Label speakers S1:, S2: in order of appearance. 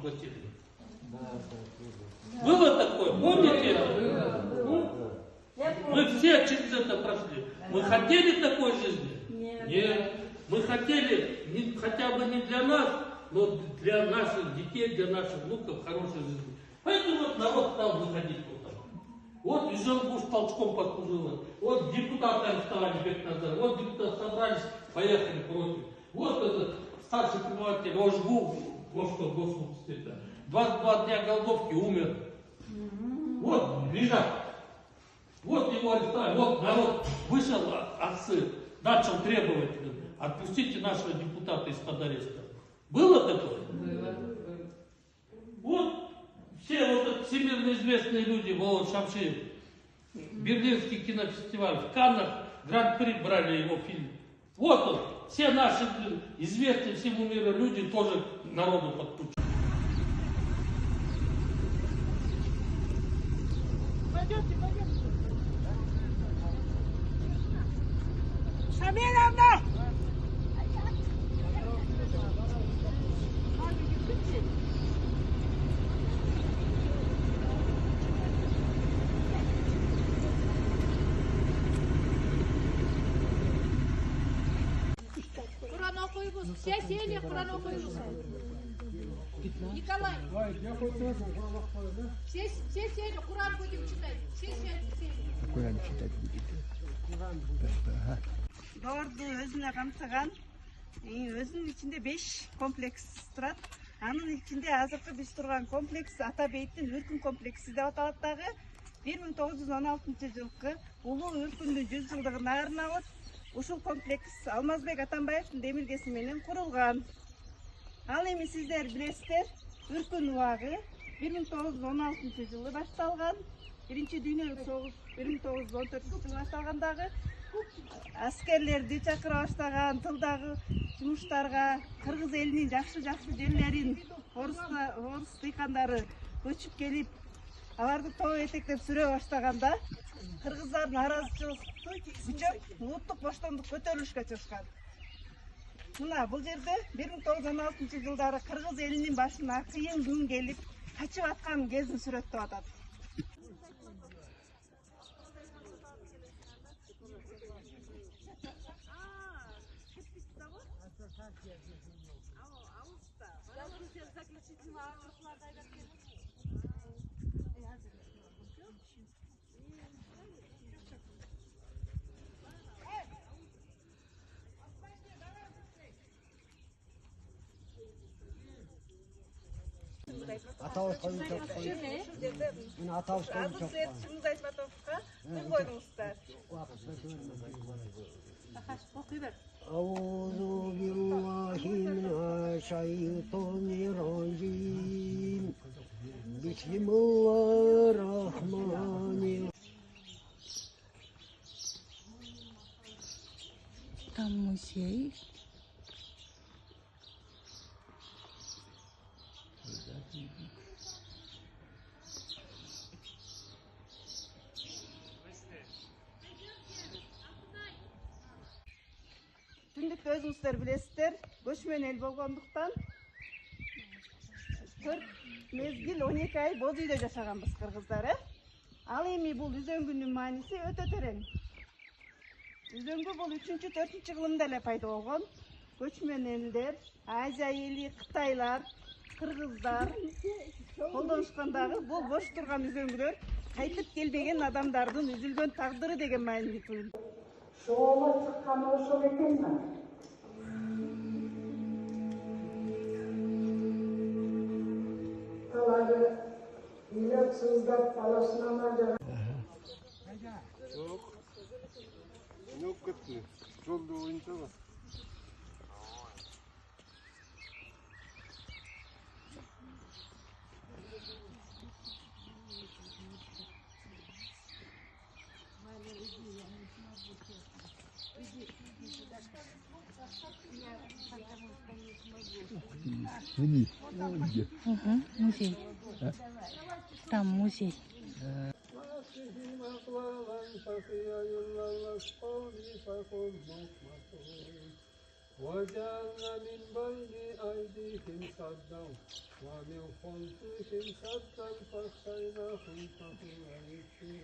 S1: хватили. Было такое, помните? Мы все через это прошли. Мы хотели такой жизни? Нет. Мы хотели, хотя бы не для нас, но для наших детей, для наших внуков хорошей жизни. Поэтому вот народ стал выходить вот так. Вот Изюмбуш толчком послужила. Вот депутаты встали век назад. Вот депутаты собрались, поехали против. Вот этот старший председатель Ожгу, государства, 22 дня голодовки умер. Вот лежат. Вот его арестовали. Вот народ вышел, отцы, начал требовать. Отпустите нашего депутата из-под ареста. Было такое?
S2: Было.
S1: Вот все вот всемирно известные люди, Володь Шамшиев, Берлинский кинофестиваль, в Каннах гран-при брали его фильм. Вот он, все наши известные всему миру люди тоже народу подключили.
S3: Пойдемте. Шамиловна!
S4: Kur'an okuyunuz. Sesiyle Kur'an okuyunuz. Николай. Сесили Kur'an будем читать.
S5: Kur'an читать будете.
S3: Doğrudu özüne kamsagan. Özünün içinde 5 kompleks тұрат. Анын içinde азыркы биз турган комплекс Атабейттин Үркүн комплекси деп аталат дагы. 1916-жылкы улуу Үркүндүн 100 жылдыгына арналып, ушул комплекс Алмазбек Атамбаевдин демилгеси менен курулган. Ал эми сиздер билесиздер, Үркүн убагы 1916-жылы башталган. Биринчи дүйнөлүк согуш 1914-жылы башталгандагы аскерлерди чакыра баштаган, тылдагы жумуштарга кыргыз элинин жакшы жерлерин орус дыйкандары көчүп келип, аларды тоо этектеп сүрө баштаганда кыргыздардын нааразычылыгы күчөп, улуттук боштондук көтөрүлүшкө чыгышкан. Мына бул жерде 1916-жылдары кыргыз элинин башына кыйын күн келип, качып аткан кезин сүрөттөп атат.
S5: Атабыз коюп чапкан. Мен атабыз коюп чапкан.
S3: Шуңуз айтып атабызга, ким койдуңуздар?
S5: Аузу биллахи минаш шайтонир раджим. Бисмиллахир рахманир.
S2: Там музей.
S3: Түндүктө өзүңүздөр билесиздер, көчмөн эл болгондуктан 4 мезгил 12 ай боз үйдө жашаганбыз кыргыздар. Ал эми бул үзөңгүнүн мааниси өтө терең. Үзөңгү бул 3-4 кылымда эле пайда болгон. Көчмөн элдер, Азия эли, Кытайлар, кыргыздар колдонушкандагы бул бош турган үзөңгүлөр кайтып келбеген адамдардын үзүлгөн тагдыры деген маанилүү туюлду.
S6: Şoğla çıkan ошол экенми? Талары үйлөп сыздап баласына жара.
S7: Yok. Yok gitti. Жолду боюнча бар.
S2: Музей. Там музей.
S7: وجعلنا من بين أيديهم سدا ومن خلفهم سدا فأغشيناهم فهم لا يبصرون